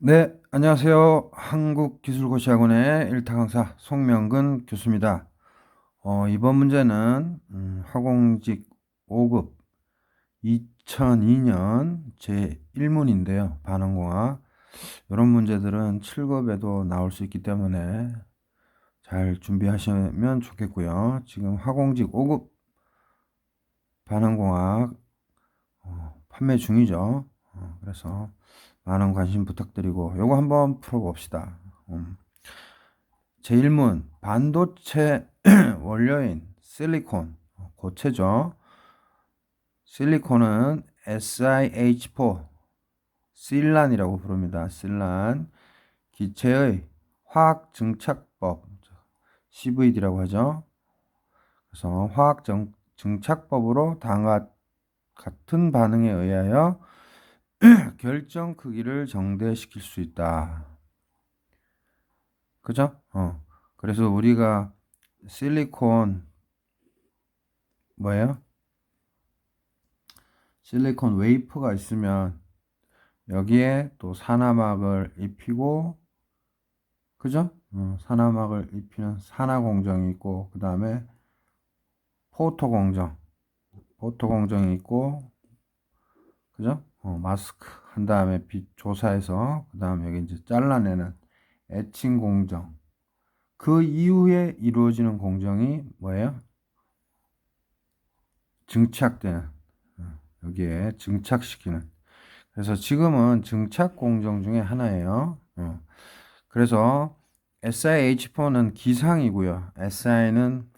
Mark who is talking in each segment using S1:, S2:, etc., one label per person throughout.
S1: 네, 안녕하세요. 한국기술고시학원의 일타 강사 송명근 교수입니다. 이번 문제는 화공직 5급 2002년 제1문인데요. 반응공학. 이런 문제들은 7급에도 나올 수 있기 때문에 잘 준비하시면 좋겠고요. 지금 화공직 5급 반응공학 판매 중이죠. 그래서 많은 관심 부탁드리고 요거 한번 풀어봅시다. 제1문 반도체 원료인 실리콘 고체죠. 실리콘은 SiH4 실란이라고 부릅니다. 실란 기체의 화학 증착법 CVD라고 하죠. 그래서 화학 증착법으로 다음과 같은 반응에 의하여 결정 크기를 정대시킬 수 있다. 그죠? 그래서 우리가 실리콘 뭐예요? 실리콘 웨이퍼가 있으면 여기에 또 산화막을 입히고, 그죠? 산화막을 입히는 산화 공정이 있고, 그 다음에 포토 공정, 포토 공정이 있고, 그죠? 마스크 한 다음에 빛 조사해서, 그 다음에 여기 이제 잘라내는 에칭 공정. 그 이후에 이루어지는 공정이 뭐예요? 증착되는, 여기에 증착시키는. 그래서 지금은 증착 공정 중에 하나예요. 그래서 SiH4는 기상이고요. Si는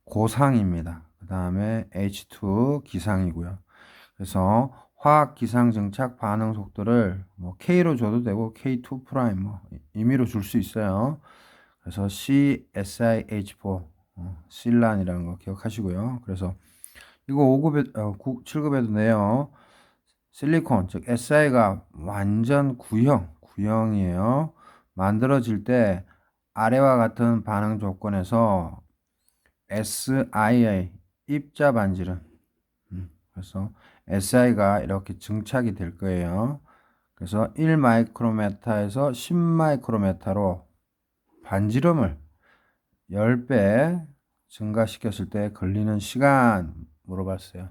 S1: 고상입니다. 그 다음에 H2 기상이고요. 그래서 화학 기상 증착 반응 속도를 뭐 K로 줘도 되고 K2 프라임 뭐 임의로 줄 수 있어요. 그래서 CSiH4 실란이라는 거 기억하시고요. 그래서 이거 5급에 7급에도 내요. 실리콘 즉 Si가 완전 구형이에요. 만들어질 때 아래와 같은 반응 조건에서 Si의 입자 반지름 그래서 Si가 이렇게 증착이 될 거예요. 그래서 1 마이크로메타에서 10 마이크로메타로 반지름을 10배 증가시켰을 때 걸리는 시간 물어봤어요.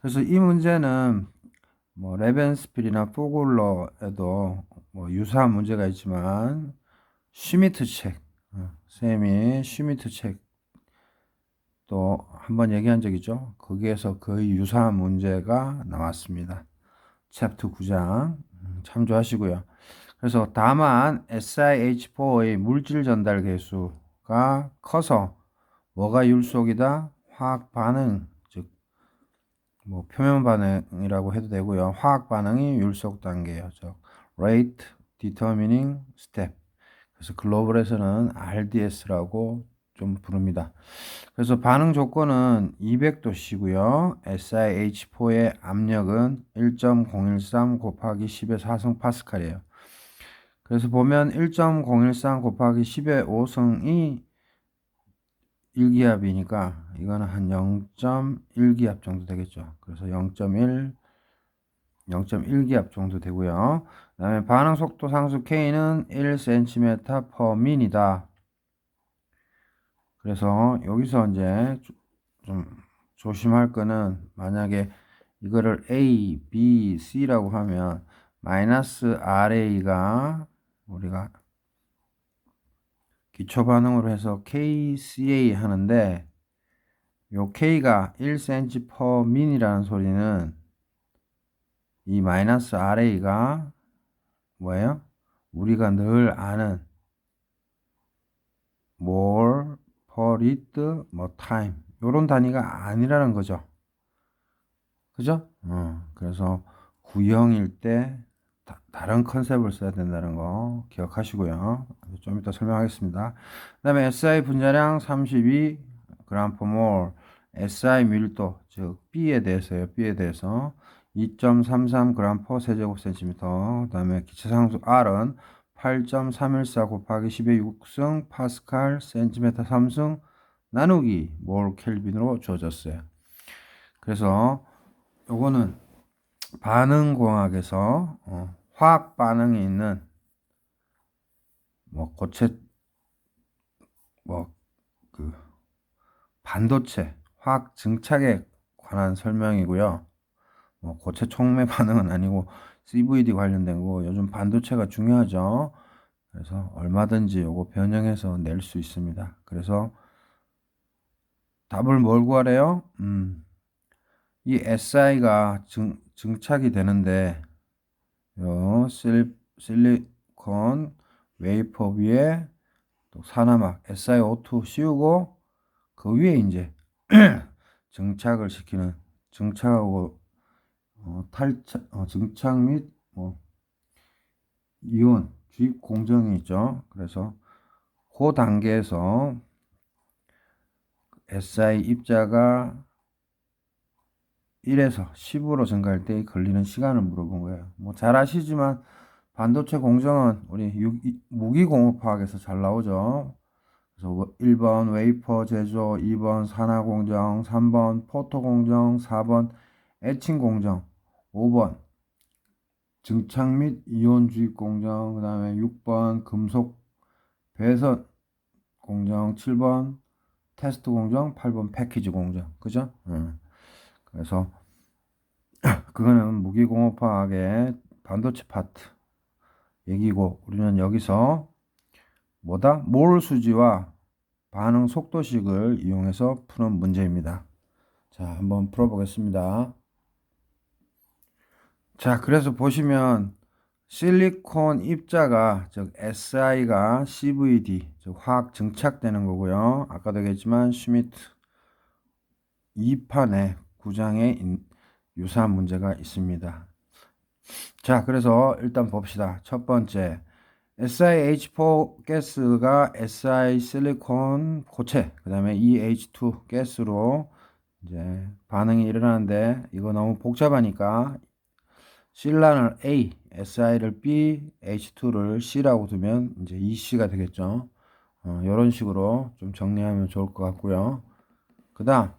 S1: 그래서 이 문제는 뭐 레벤스필이나 포글러에도 뭐 유사한 문제가 있지만 슈미트 책, 쌤이 슈미트 책 또 한번 얘기한 적 있죠. 거기에서 거의 유사한 문제가 나왔습니다. 챕터 9장 참조하시고요. 그래서 다만 SiH4의 물질 전달 계수가 커서 뭐가 율속이다? 화학 반응, 즉 뭐 표면 반응이라고 해도 되고요. 화학 반응이 율속 단계예요. 즉 Rate Determining Step. 그래서 글로벌에서는 RDS라고 좀 부릅니다. 그래서 반응 조건은 200도씨고요. SiH4의 압력은 1.013 곱하기 10의 4승 파스칼이에요. 그래서 보면 1.013 곱하기 10의 5승이 1기압이니까 이거는 한 0.1기압 정도 되겠죠. 그래서 0.1기압 정도 되고요. 그 다음에 반응 속도 상수 K는 1cm/min이다. 그래서 여기서 이제 좀 조심할 거는 만약에 이거를 A, B, C라고 하면 마이너스 RA가 우리가 기초 반응으로 해서 KCA 하는데 요 K가 1cm/min이라는 소리는 이 마이너스 RA가 뭐예요? 우리가 늘 아는 mole per liter 뭐 time 요런 단위가 아니라는 거죠. 그죠? 그래서 구형일 때 다른 컨셉을 써야 된다는 거 기억하시고요. 좀 이따 설명하겠습니다. 그 다음에 SI 분자량 32 g/mol, SI 밀도, 즉 B에 대해서요. B에 대해서 2.33 g/세제곱센티미터. 그 다음에 기체상수 R은 8.314 곱하기 10의 6승 파스칼 센티미터 3승 나누기 몰 켈빈으로 주어졌어요. 그래서 요거는 반응공학에서 화학 반응이 있는 뭐 고체 뭐 그 반도체 화학 증착에 관한 설명이고요. 뭐 고체 촉매 반응은 아니고 CVD 관련된 거. 요즘 반도체가 중요하죠. 그래서 얼마든지 요거 변형해서 낼 수 있습니다. 그래서 답을 뭘 구하래요? 이 SI가 증착이 되는데 요 실리콘 웨이퍼 위에 또 산화막 SiO2 씌우고 그 위에 이제 증착을 시키는 증착하고 증착 및 이온 주입 공정이 있죠. 그래서 그 단계에서 SI 입자가 1에서 10으로 증가할 때 걸리는 시간을 물어본 거예요. 뭐 잘 아시지만 반도체 공정은 우리 무기공업화학에서 잘 나오죠. 그래서 1번 웨이퍼 제조, 2번 산화 공정, 3번 포토 공정, 4번 에칭 공정, 5번 증착 및 이온 주입 공정, 그 다음에 6번 금속 배선 공정, 7번 테스트 공정, 8번 패키지 공정. 그죠? 그래서 그거는 무기공업화학의 반도체 파트 얘기고, 우리는 여기서 뭐다? 몰 수지와 반응 속도식을 이용해서 푸는 문제입니다. 자, 한번 풀어보겠습니다. 자, 그래서 보시면 실리콘 입자가 즉 SI가 CVD 즉 화학 증착되는 거고요. 아까도 얘기했지만 슈미트 2판에 9장에 유사한 문제가 있습니다. 자, 그래서 일단 봅시다. 첫 번째, SiH4 가스가 Si 실리콘 고체, 그 다음에 EH2 가스로 이제 반응이 일어나는데, 이거 너무 복잡하니까 실란을 A, SI를 B, H2를 C라고 두면 이제 EC가 되겠죠. 이런 식으로 좀 정리하면 좋을 것 같고요. 그 다음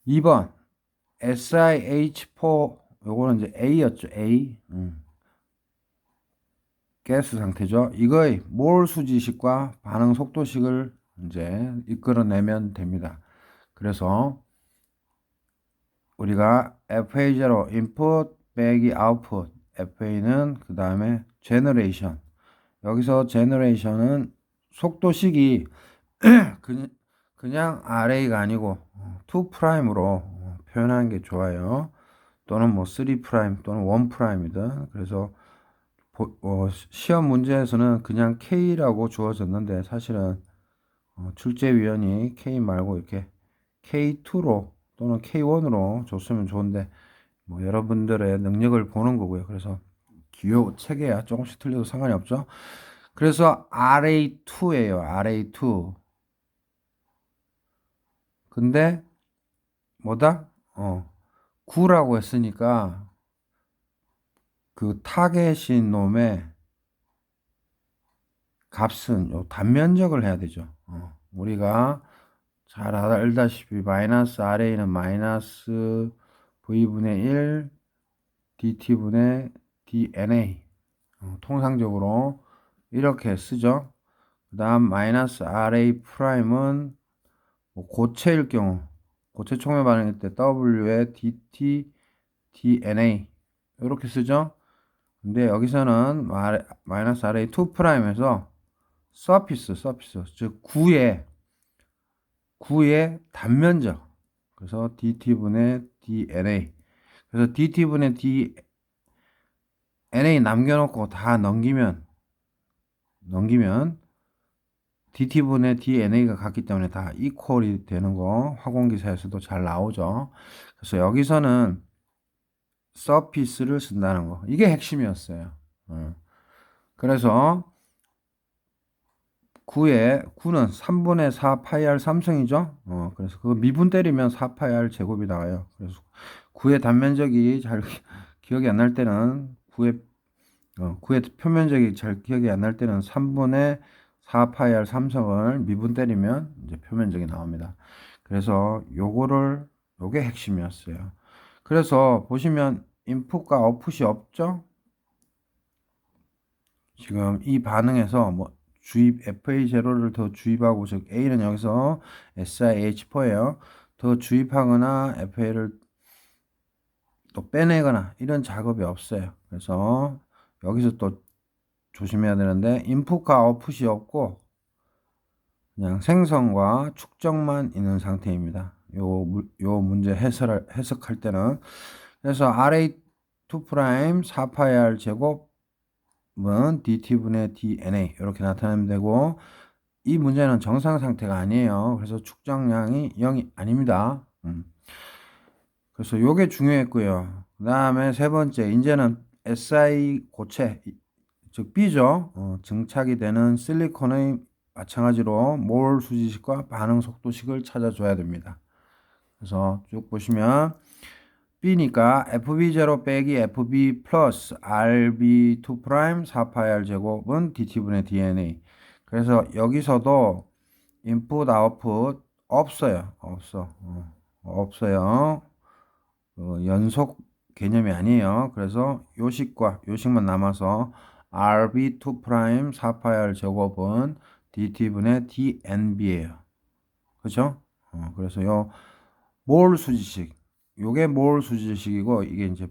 S1: 2번 SiH4, 요거는 이제 A였죠. A. 가스 상태죠. 이거의 몰 수지식과 반응 속도식을 이제 이끌어내면 됩니다. 그래서 우리가 FA0 input 빼기 output, FA는 그 다음에 generation. 여기서 generation은 속도식이 그냥 RA가 아니고 2'으로 표현하는 게 좋아요. 또는 뭐 3' 또는 1'이든. 그래서 시험 문제에서는 그냥 K라고 주어졌는데, 사실은 출제위원이 K 말고 이렇게 K2로 또는 K1으로 줬으면 좋은데, 뭐 여러분들의 능력을 보는 거고요. 그래서 기호 체계야 조금씩 틀려도 상관이 없죠. 그래서 RA2예요. RA2. 근데 뭐다? 9라고 했으니까 그 타겟인 놈의 값은 요 단면적을 해야 되죠. 우리가 잘 알다시피 마이너스 RA는 마이너스 V분의 1 DT분의 DNA, 통상적으로 이렇게 쓰죠. 그 다음 마이너스 RA 프라임은 뭐 고체일 경우, 고체 촉매 반응일 때 W에 DT DNA 이렇게 쓰죠. 근데 여기서는 마이너스 RA 2 프라임에서 서피스 즉 구의 단면적, 그래서 DT분의 DNA, 그래서 DT분의 DNA 남겨놓고 다 넘기면 DT분의 DNA가 같기 때문에 다 이퀄이 되는 거 화공기사에서도 잘 나오죠. 그래서 여기서는 서피스를 쓴다는 거, 이게 핵심이었어요. 그래서 9는 3분의 4 파이 r 삼성이죠. 그래서 그 미분 때리면 4 파이 r 제곱이 나와요. 그래서 9의 단면적이 잘 기억이 안 날 때는 9의 표면적이 잘 기억이 안 날 때는 3분의 4 파이 r 삼성을 미분 때리면 이제 표면적이 나옵니다. 그래서 요게 핵심이었어요. 그래서 보시면 인풋과 아웃풋이 없죠? 지금 이 반응에서 뭐 주입 FA0를 더 주입하고, 즉 A는 여기서 SiH4예요. 더 주입하거나 FA를 또 빼내거나 이런 작업이 없어요. 그래서 여기서 또 조심해야 되는데, 인풋과 아웃풋이 없고 그냥 생성과 축적만 있는 상태입니다. 요 문제 해석할 때는. 그래서 RA2' 4파이R 제곱은 DT분의 DNA 이렇게 나타내면 되고, 이 문제는 정상 상태가 아니에요. 그래서 축적량이 0이 아닙니다. 그래서 요게 중요했고요. 그 다음에 세 번째, 이제는 SI 고체, 즉 B죠. 증착이 되는 실리콘의 마찬가지로 몰 수지식과 반응 속도식을 찾아줘야 됩니다. 그래서 쭉 보시면 B니까 FB0 빼기 FB 플러스 RB2' 4파이R 제곱은 DT분의 DNA. 그래서 여기서도 인풋 아웃풋 없어요. 없어요. 연속 개념이 아니에요. 그래서 요식과 요식만 남아서 RB2' 4파이R 제곱은 DT분의 DNB예요. 그죠? 그래서 요 몰 수지식, 요게 몰 수지식이고, 이게 이제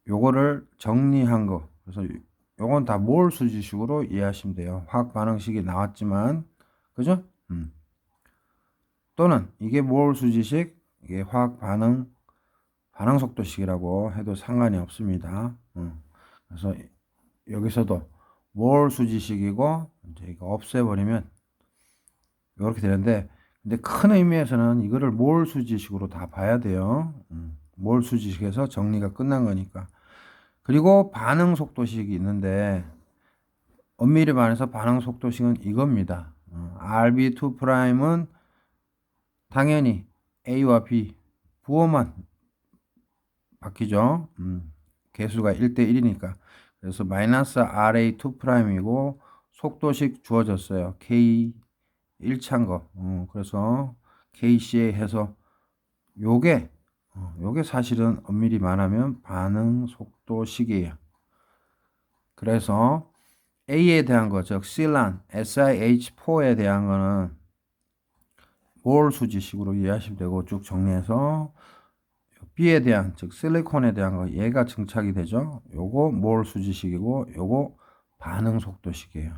S1: 요거를 정리한 거. 그래서 요건 다 몰 수지식으로 이해하시면 돼요. 화학 반응식이 나왔지만, 그죠? 또는 이게 몰 수지식, 이게 화학 반응 속도식이라고 해도 상관이 없습니다. 그래서 여기서도 몰 수지식이고, 이제 이거 없애버리면 이렇게 되는데, 근데 큰 의미에서는 이거를 몰 수지식으로 다 봐야 돼요. 몰 수지식에서 정리가 끝난 거니까. 그리고 반응 속도식이 있는데, 엄밀히 말해서 반응 속도식은 이겁니다. RB2'은 당연히 A와 B 부호만 바뀌죠. 개수가 1대1이니까. 그래서 마이너스 RA2'이고 속도식 주어졌어요. K 1차인 거. 그래서 KCA 해서 요게 사실은 엄밀히 말하면 반응 속도식이에요. 그래서 A에 대한 거, 즉 실란 SiH4에 대한 거는 몰 수지식으로 이해하시면 되고, 쭉 정리해서 B에 대한, 즉 실리콘에 대한 거, 얘가 증착이 되죠. 요거 몰 수지식이고, 요거 반응 속도식이에요.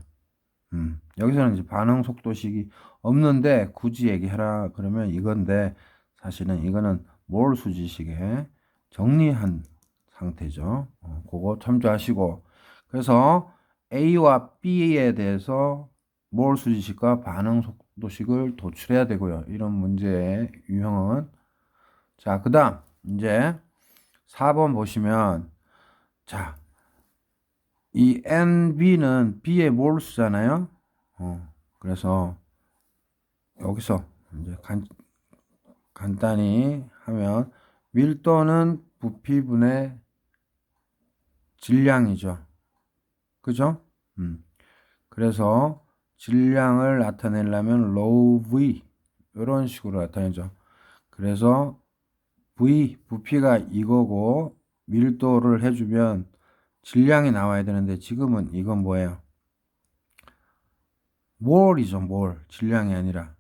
S1: 여기서는 이제 반응 속도식이 없는데 굳이 얘기해라 그러면 이건데, 사실은 이거는 몰 수지식에 정리한 상태죠. 그거 참조하시고, 그래서 A와 B에 대해서 몰 수지식과 반응 속도식을 도출해야 되고요. 이런 문제의 유형은. 자, 그 다음 이제 4번 보시면, 자, 이 NB는 B의 몰수잖아요. 그래서 여기서 이제 간단히 하면 밀도는 부피분의 질량이죠. 그죠? 그래서 질량을 나타내려면 로우 V 이런 식으로 나타내죠. 그래서 부피가 이거고 밀도를 해주면 질량이 나와야 되는데, 지금은 이건 뭐예요? 몰이죠, 몰. 질량이 아니라.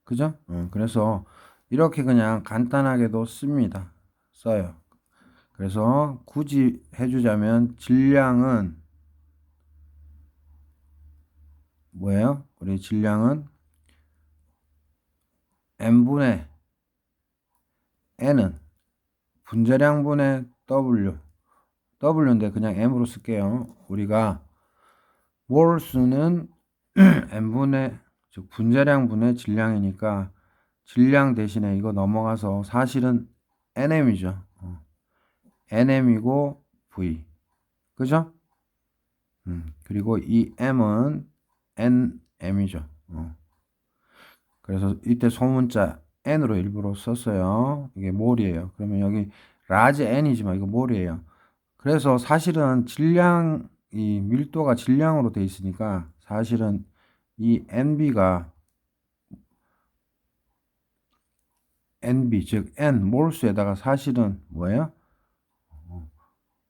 S1: 그죠? 그래서 이렇게 그냥 간단하게도 써요. 그래서 굳이 해주자면 질량은 뭐예요? 우리 질량은 M분의 N은 분자량분의 W인데 그냥 M으로 쓸게요. 우리가 몰수는 M분의, 즉 분자량분의 질량이니까 질량 대신에 이거 넘어가서 사실은 NM이죠. NM이고 V. 그죠? 그리고 이 M은 NM이죠. 그래서 이때 소문자 N으로 일부러 썼어요. 이게 몰이에요. 그러면 여기 라지 N이지만 이거 몰이에요. 그래서 사실은 이 밀도가 질량으로 돼 있으니까 사실은 이 NB, 즉 N 몰수에다가 사실은 뭐예요?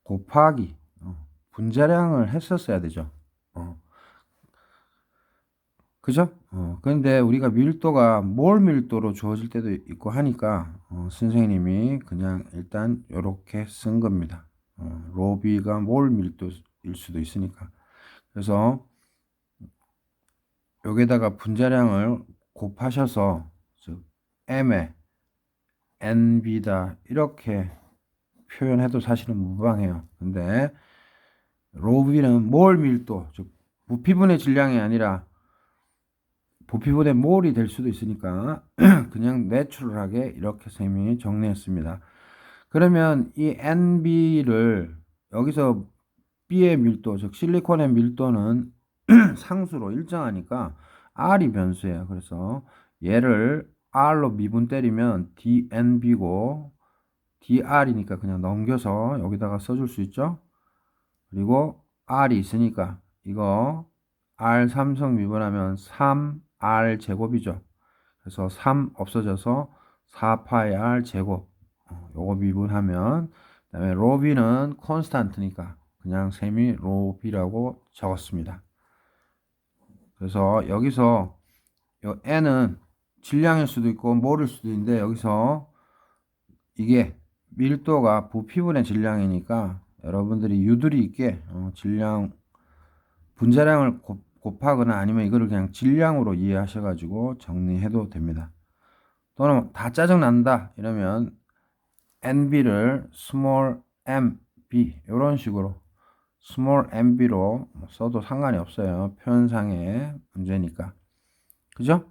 S1: 곱하기 분자량을 했었어야 되죠. 그죠? 근데 우리가 밀도가 몰 밀도로 주어질 때도 있고 하니까 선생님이 그냥 일단 이렇게 쓴 겁니다. 로비가 몰 밀도일 수도 있으니까. 그래서 여기다가 분자량을 곱하셔서 즉 M에 NB다 이렇게 표현해도 사실은 무방해요. 근데 로비는 몰 밀도, 즉 부피분의 질량이 아니라 부피분의 몰이 될 수도 있으니까 그냥 내추럴하게 이렇게 쌤이 정리했습니다. 그러면 이 NB를 여기서 B의 밀도, 즉 실리콘의 밀도는 상수로 일정하니까 R이 변수예요. 그래서 얘를 R로 미분 때리면 DNB고 DR이니까 그냥 넘겨서 여기다가 써줄 수 있죠. 그리고 R이 있으니까 이거 R 삼성 미분하면 3R 제곱이죠. 그래서 3 없어져서 4파이 R 제곱. 요거 미분하면 그다음에 로비는 콘스탄트니까 그냥 셈이 로비라고 적었습니다. 그래서 여기서 요 n은 질량일 수도 있고 몰일 수도 있는데 여기서 이게 밀도가 부피분의 질량이니까 여러분들이 유두리 있게 질량 분자량을 곱하거나 아니면 이거를 그냥 질량으로 이해하셔가지고 정리해도 됩니다. 또는 다 짜증난다 이러면 NB를 small mb 이런 식으로 small mb로 써도 상관이 없어요. 표현상의 문제니까. 그죠?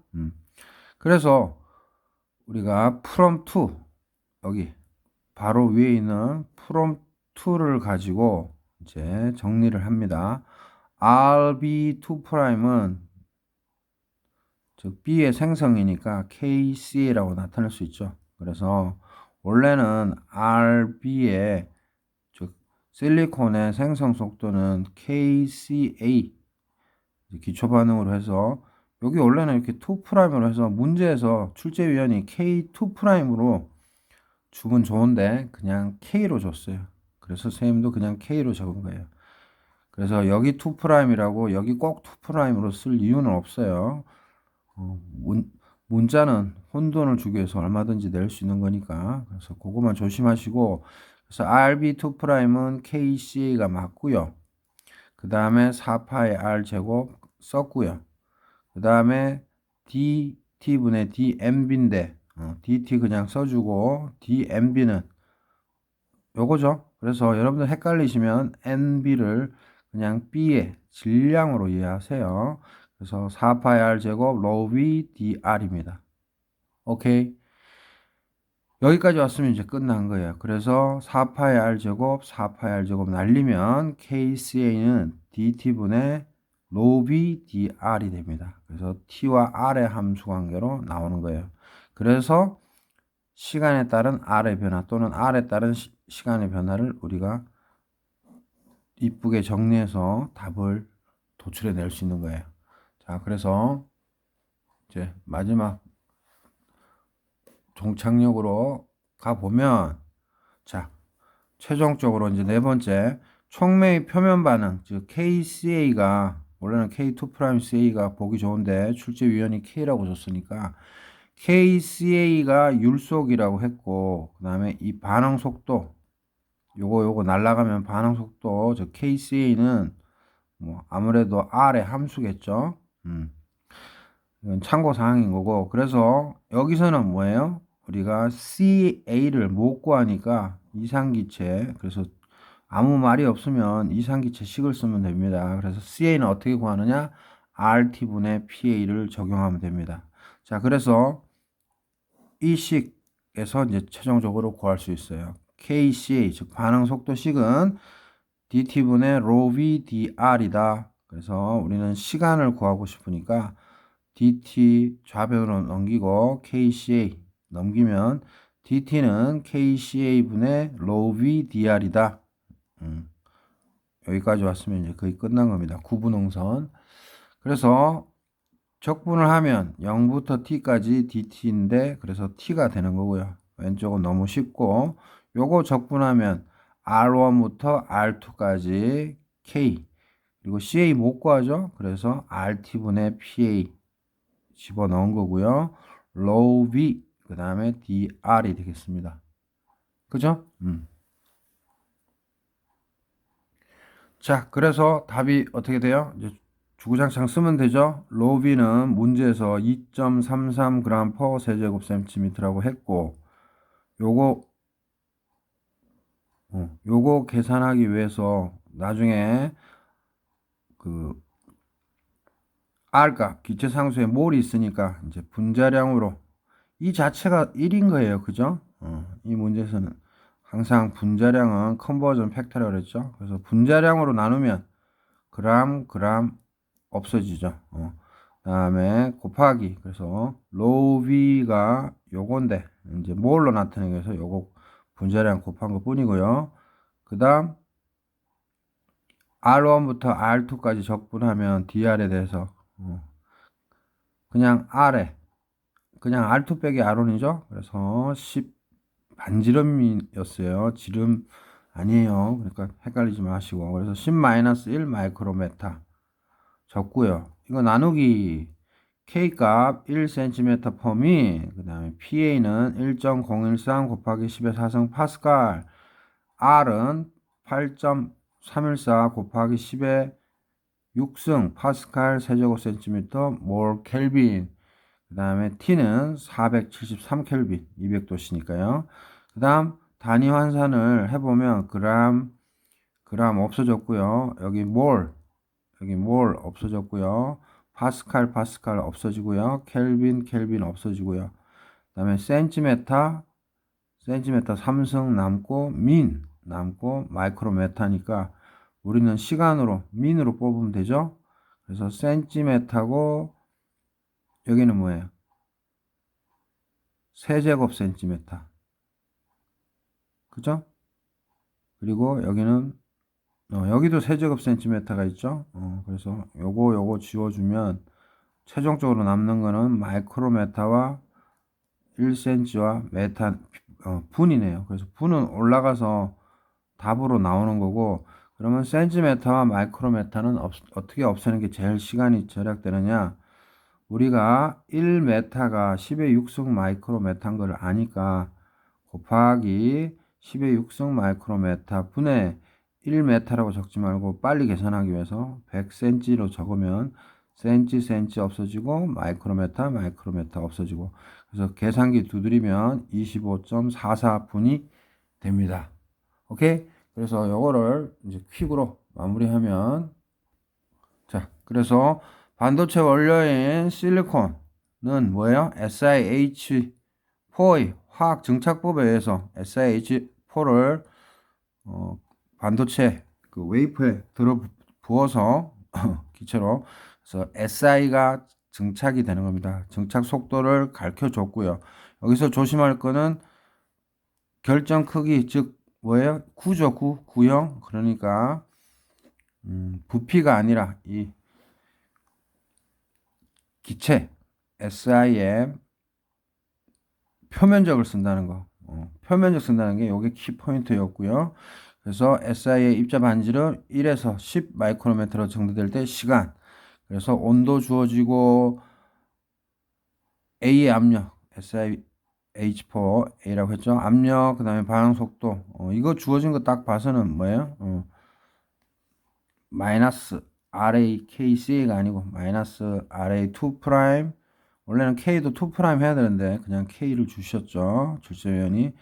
S1: 그래서 우리가 from to 여기 바로 위에 있는 from to를 가지고 이제 정리를 합니다. RB2'은 즉 B의 생성이니까 KCA라고 나타낼 수 있죠. 그래서 원래는 RB의 즉 실리콘의 생성 속도는 KCA 기초 반응으로 해서 여기 원래는 이렇게 2'으로 해서 문제에서 출제위원이 K2'으로 주면 좋은데 그냥 K로 줬어요. 그래서 선생님도 그냥 K로 적은 거예요. 그래서 여기 2'이라고 여기 꼭 2'으로 쓸 이유는 없어요. 문자는 혼돈을 주기 위해서 얼마든지 낼 수 있는 거니까. 그래서 그것만 조심하시고. 그래서 RB2'은 KCA가 맞고요. 그 다음에 4파의 R 제곱 썼고요. 그 다음에 DT분의 DMB인데 DT 그냥 써주고 DMB는 요거죠. 그래서 여러분들 헷갈리시면 NB를 그냥 B의 질량으로 이해하세요. 그래서 4파이 R 제곱 로비 DR입니다. 오케이. 여기까지 왔으면 이제 끝난 거예요. 그래서 4파이 R 제곱 4파이 R 제곱 날리면 KCA는 DT분의 로비 DR이 됩니다. 그래서 T와 R의 함수 관계로 나오는 거예요. 그래서 시간에 따른 R의 변화 또는 R에 따른 시간의 변화를 우리가 이쁘게 정리해서 답을 도출해 낼 수 있는 거예요. 자, 그래서 이제 마지막 종착역으로 가보면, 자, 최종적으로 이제 네 번째, 촉매의 표면 반응, 즉 KCA가, 원래는 K2'CA가 보기 좋은데 출제위원이 K라고 줬으니까 KCA가 율속이라고 했고, 그 다음에 이 반응 속도, 요거 날라가면 반응 속도, 즉 KCA는 뭐 아무래도 R의 함수겠죠. 이건 참고 사항인 거고. 그래서 여기서는 뭐예요? 우리가 CA를 못 구하니까 이상기체. 그래서 아무 말이 없으면 이상기체 식을 쓰면 됩니다. 그래서 CA는 어떻게 구하느냐? RT분의 PA를 적용하면 됩니다. 자, 그래서 이 식에서 이제 최종적으로 구할 수 있어요. KCA, 즉 반응 속도식은 DT분의 ρV DR이다. 그래서 우리는 시간을 구하고 싶으니까 DT 좌변으로 넘기고 KCA 넘기면 DT는 KCA분의 ρV DR이다. 여기까지 왔으면 이제 거의 끝난 겁니다. 구분홍선. 그래서 적분을 하면 0부터 t까지 dt인데 그래서 t가 되는 거고요. 왼쪽은 너무 쉽고 요거 적분하면 R1부터 R2까지 K 그리고 CA 못 구하죠. 그래서 RT분의 PA 집어넣은 거고요. low V 그 다음에 DR이 되겠습니다. 그죠? 자, 그래서 답이 어떻게 돼요? 이제 주구장창 쓰면 되죠. low V는 문제에서 2.33g per 세제곱 센티미터라고 했고 요거 계산하기 위해서 나중에 그 R값 기체상수에 몰이 있으니까 이제 분자량으로 이 자체가 1인 거예요. 그죠? 이 문제에서는 항상 분자량은 컨버전 팩터라고 그랬죠. 그래서 분자량으로 나누면 그람 없어지죠. 다음에 곱하기 그래서 로우 V가 요건데 이제 몰로 나타내기 위해서 요거 분자량 곱한 것 뿐이고요. 그 다음 R1부터 R2까지 적분하면 DR에 대해서 그냥 그냥 R2 빼기 R1이죠. 그래서 10 반지름이었어요. 지름 아니에요. 그러니까 헷갈리지 마시고 그래서 10-1 마이크로메타 적고요. 이거 나누기 K값 1cm 펌이 그 다음에 PA는 1.013 곱하기 10의 4승 파스칼 R은 8.314 곱하기 10의 6승 파스칼 세제곱 센티미터 몰 켈빈 그 다음에 T는 473 켈빈 200도씨니까요. 그 다음 단위 환산을 해보면 그람 없어졌고요. 여기 몰 없어졌고요. 파스칼 없어지고요. 켈빈 없어지고요. 그 다음에 센티메타 3승 남고 민 남고 마이크로메타니까 우리는 시간으로 민으로 뽑으면 되죠. 그래서 센티메타고 여기는 뭐예요? 세제곱 센티메타 그죠? 그리고 여기는 여기도 세제곱 센티메타가 있죠. 그래서 요거 지워주면 최종적으로 남는 거는 마이크로메타와 1cm와 메타 분이네요. 그래서 분은 올라가서 답으로 나오는 거고 그러면 센티메타와 마이크로메타는 어떻게 없애는 게 제일 시간이 절약되느냐? 우리가 1메타가 10의 6승 마이크로메타인 걸 아니까 곱하기 10의 6승 마이크로메타 분의 1메타라고 적지 말고 빨리 계산하기 위해서 100cm로 적으면 센치 없어지고 마이크로메타 없어지고 그래서 계산기 두드리면 25.44분이 됩니다. 오케이? 그래서 요거를 이제 퀵으로 마무리하면 자, 그래서 반도체 원료인 실리콘은 뭐예요? SiH4의 화학 증착법에 의해서 SiH4를 반도체 그 웨이퍼에 들어 부어서 기체로 그래서 Si가 증착이 되는 겁니다. 증착 속도를 가르쳐 줬고요. 여기서 조심할 거는 결정 크기 즉 뭐예요? 구죠, 구형. 그러니까 부피가 아니라 이 기체 SIM 표면적을 쓴다는 거. 표면적 쓴다는 게 요게 키포인트였고요. 그래서 SI의 입자 반지름 1에서 10 마이크로메트로 정도될 때 시간. 그래서 온도 주어지고 A의 압력 SiH4A라고 했죠. 압력 그 다음에 반응 속도 이거 주어진 거 딱 봐서는 뭐예요? 마이너스 RAKCA가 아니고 마이너스 RA2 프라임 원래는 K도 2 프라임 해야 되는데 그냥 K를 주셨죠. 출제위원이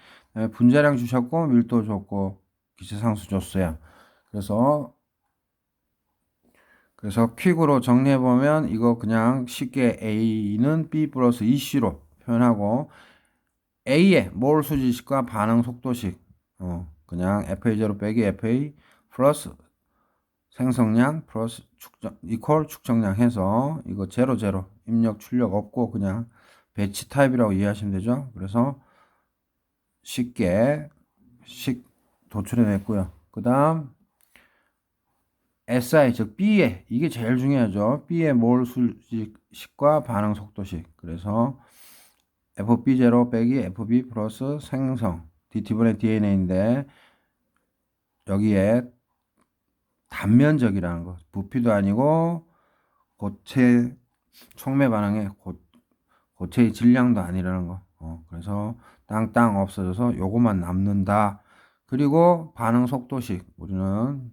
S1: 분자량 주셨고 밀도 줬고 기체상수 줬어요. 그래서 퀵으로 정리해 보면 이거 그냥 쉽게 A는 B 플러스 EC로 표현하고 A의 몰 수지식과 반응 속도식 그냥 FA0 빼기 FA 플러스 생성량 플러스 이퀄 축적량 해서 이거 제로 입력 출력 없고 그냥 배치 타입이라고 이해하시면 되죠. 그래서 쉽게 도출해 냈고요. 그 다음 SI 즉 B의 이게 제일 중요하죠. B의 몰 수식과 반응 속도식. 그래서 FB0 빼기 FB 플러스 생성 DT분의 DNA인데 여기에 단면적이라는 거. 부피도 아니고 고체 촉매 반응의 고체의 질량도 아니라는 거. 그래서 땅땅 없어져서 요것만 남는다. 그리고 반응 속도식 우리는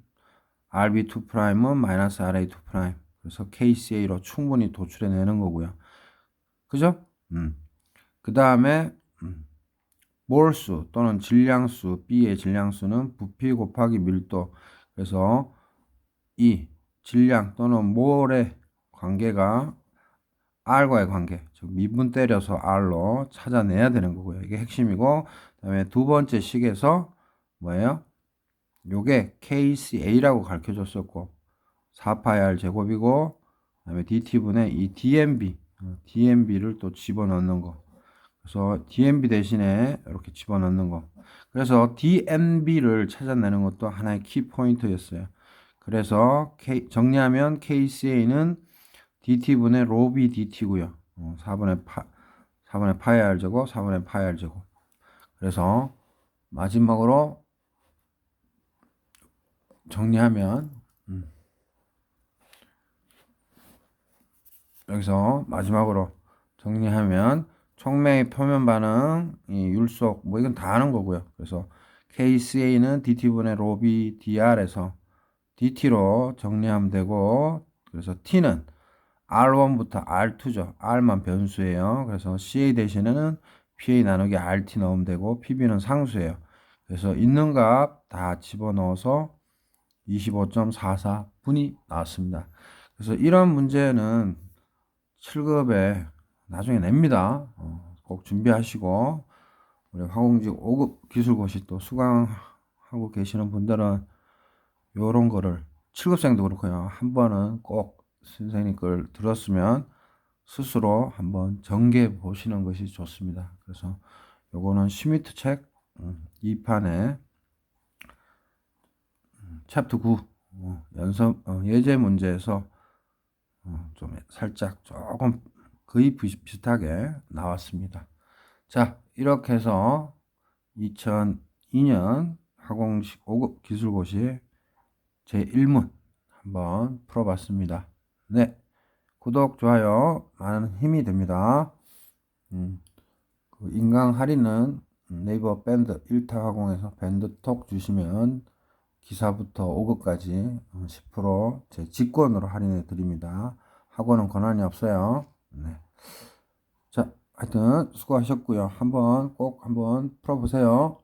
S1: RB2'은 마이너스 RA2'. 그래서 KCA로 충분히 도출해내는 거고요. 그죠? 그 다음에 몰수 또는 질량수, B의 질량수는 부피 곱하기 밀도. 그래서 이 질량 또는 몰의 관계가 R과의 관계, 즉 미분 때려서 R로 찾아내야 되는 거고요. 이게 핵심이고, 그다음에 두 번째 식에서 뭐예요? 요게 KCA라고 가르쳐 줬었고 4파이 제곱이고, 그다음에 DT분의 이 DMB를 또 집어넣는 거. 그래서 DMB 대신에 이렇게 집어넣는 거. 그래서 DMB를 찾아내는 것도 하나의 키 포인트였어요. 그래서 정리하면 KCA는 DT분의 로비 DT고요. 4분의 파이 R 제곱, 4분의 파이 R 제곱. 그래서 마지막으로 정리하면 여기서 마지막으로 정리하면 촉매의 표면 반응, 이 율속 뭐 이건 다 아는 거고요. 그래서 KCA는 DT분의 로비 DR에서 DT로 정리하면 되고, 그래서 T는 R1부터 R2죠. R만 변수예요. 그래서 CA 대신에는 PA 나누기 RT 넣으면 되고, PB는 상수예요. 그래서 있는 값 다 집어넣어서 25.44분이 나왔습니다. 그래서 이런 문제는 7급에 나중에 냅니다. 꼭 준비하시고, 우리 화공직 5급 기술고시 또 수강하고 계시는 분들은 요런 거를 7급생도 그렇고요. 한 번은 꼭 선생님 걸 들었으면 스스로 한번 정리해 보시는 것이 좋습니다. 그래서 요거는 슈미트 책 2판에 챕터 9 예제 문제에서 좀 살짝 조금 거의 비슷하게 나왔습니다. 자, 이렇게 해서 2002년 화공식 5급 기술고시 제1문 한번 풀어봤습니다. 네, 구독, 좋아요 많은 힘이 됩니다. 그 인강 할인은 네이버 밴드 1타 화공에서 밴드톡 주시면 기사부터 5급까지 10% 제 직권으로 할인해 드립니다. 학원은 권한이 없어요. 네. 자, 하여튼 수고하셨고요. 꼭 한번 풀어보세요.